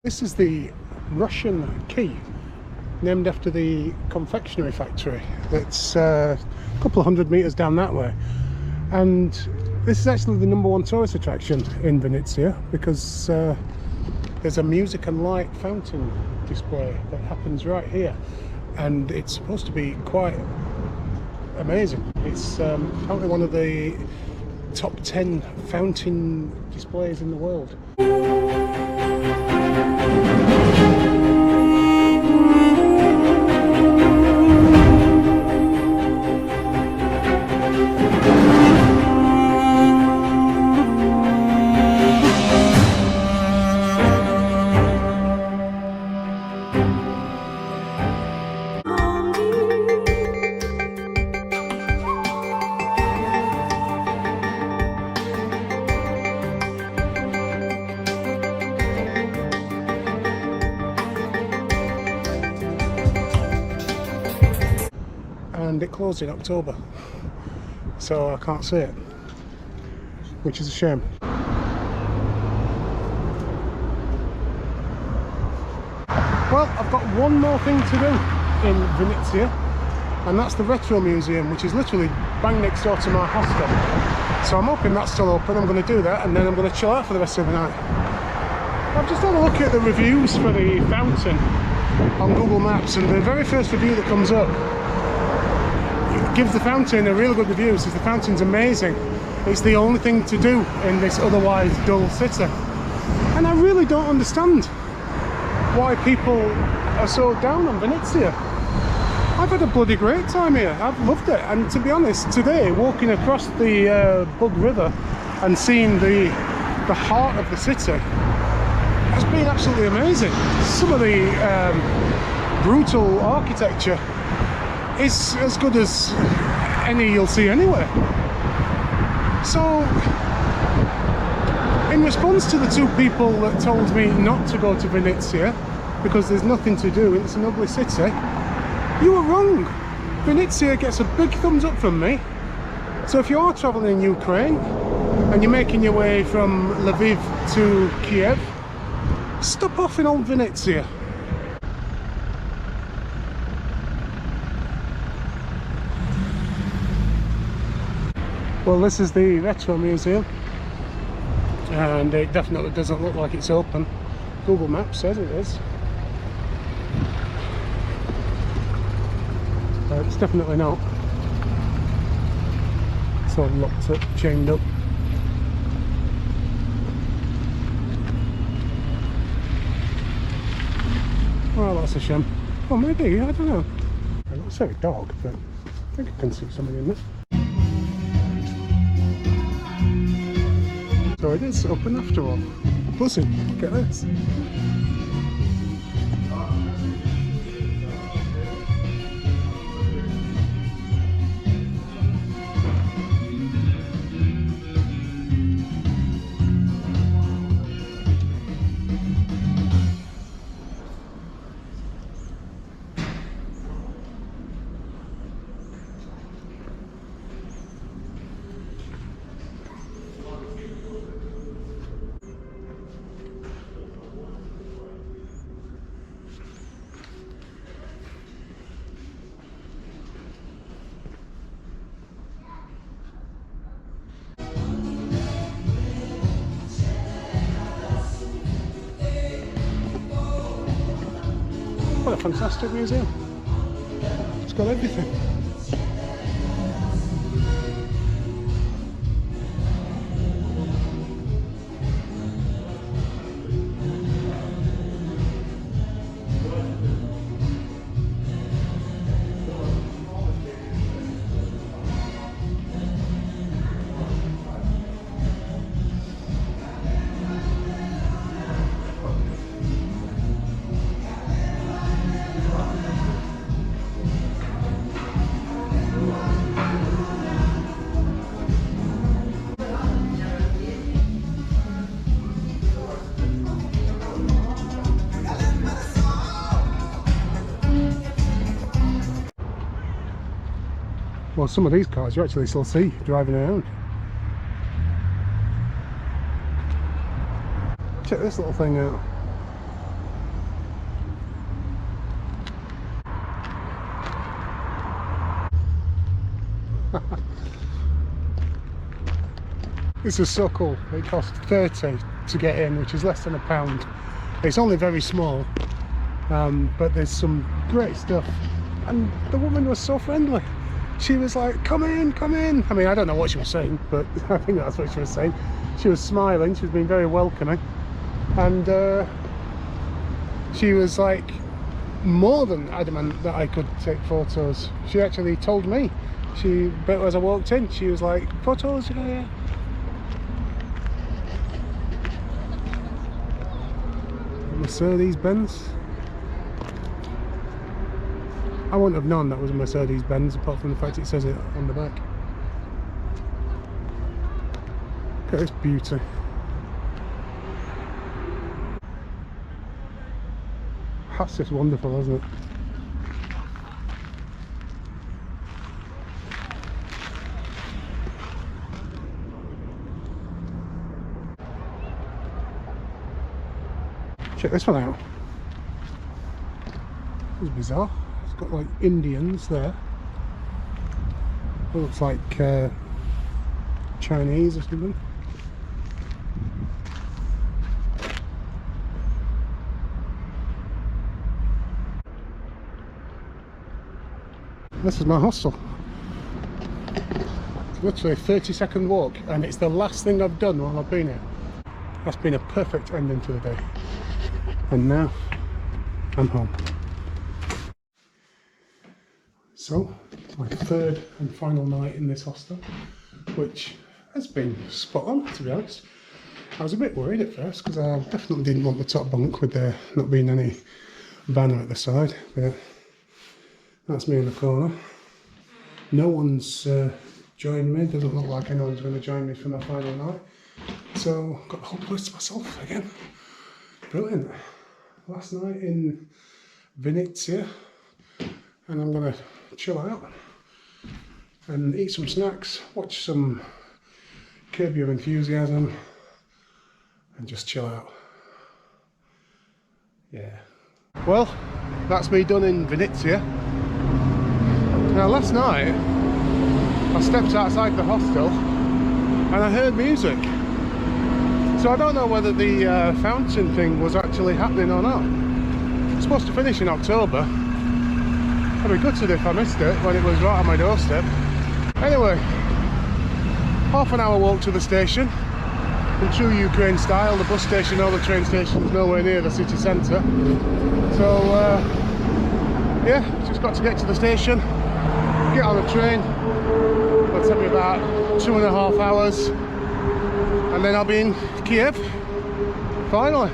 This is the Russian key, named after the confectionery factory that's a couple of 100 metres down that way. And this is actually the #1 tourist attraction in Vinnytsia because there's a music and light fountain display that happens right here, and it's supposed to be quite amazing. It's apparently one of the top 10 fountain displays in the world. And it closed in October, so I can't see it, which is a shame. Well, I've got one more thing to do in Vinnytsia, and that's the Retro Museum, which is literally bang next door to my hostel. So I'm hoping that's still open. I'm going to do that, and then I'm going to chill out for the rest of the night. I've just had a look at the reviews for the fountain on Google Maps, and the very first review that comes up gives the fountain a really good review. Says the fountain's amazing. It's the only thing to do in this otherwise dull city. And I really don't understand why people are so down on Vinnytsia. I've had a bloody great time here. I've loved it. And to be honest, today, walking across the Bug River and seeing the heart of the city has been absolutely amazing. Some of the brutal architecture is as good as any you'll see anywhere. So, in response to the two people that told me not to go to Vinnytsia because there's nothing to do, it's an ugly city, you were wrong. Vinnytsia gets a big thumbs up from me. So if you are travelling in Ukraine and you're making your way from Lviv to Kiev, stop off in old Vinnytsia. Well, this is the Retro Museum, and it definitely doesn't look like it's open. Google Maps says it is. It's definitely not. It's all locked up, chained up. Well, that's a shame. Well, maybe, I don't know. I don't say dark, but I think I can see somebody in there. So it is open after all. Buzzing, look at this. What a fantastic museum. It's got everything. Well, some of these cars you actually still see driving around. Check this little thing out. This is so cool. It cost 30 to get in, which is less than £1. It's only very small, but there's some great stuff. And the woman was so friendly. She was like, come in, come in. I mean, I don't know what she was saying, but I think that's what she was saying. She was smiling, she was being very welcoming. And she was like more than adamant that I could take photos. She actually told me. But as I walked in, she was like, photos, yeah. Mercedes-Benz. I wouldn't have known that was a Mercedes-Benz apart from the fact it says it on the back. Look at this beauty. That's just wonderful, isn't it? Check this one out. It's bizarre. It's got like Indians there. It looks like Chinese or something. This is my hostel. It's literally a 30-second walk, and it's the last thing I've done while I've been here. That's been a perfect ending to the day. And now I'm home. So, my third and final night in this hostel, which has been spot on, to be honest. I was a bit worried at first because I definitely didn't want the top bunk with there not being any banner at the side, but that's me in the corner. No one's joined me. Doesn't look like anyone's going to join me for my final night. So, got the whole place to myself again. Brilliant. Last night in Vinnytsia, and I'm going to chill out and eat some snacks, watch some Curb Your Enthusiasm, and just chill out. Yeah. Well, that's me done in Vinnytsia. Now last night I stepped outside the hostel and I heard music. So I don't know whether the fountain thing was actually happening or not. It's supposed to finish in October. I'd be gutted if I missed it when it was right on my doorstep. Anyway, half an hour walk to the station. In true Ukraine style, the bus station or the train station is nowhere near the city centre. So yeah, just got to get to the station, get on the train. It'll take me about 2.5 hours. And then I'll be in Kiev, finally.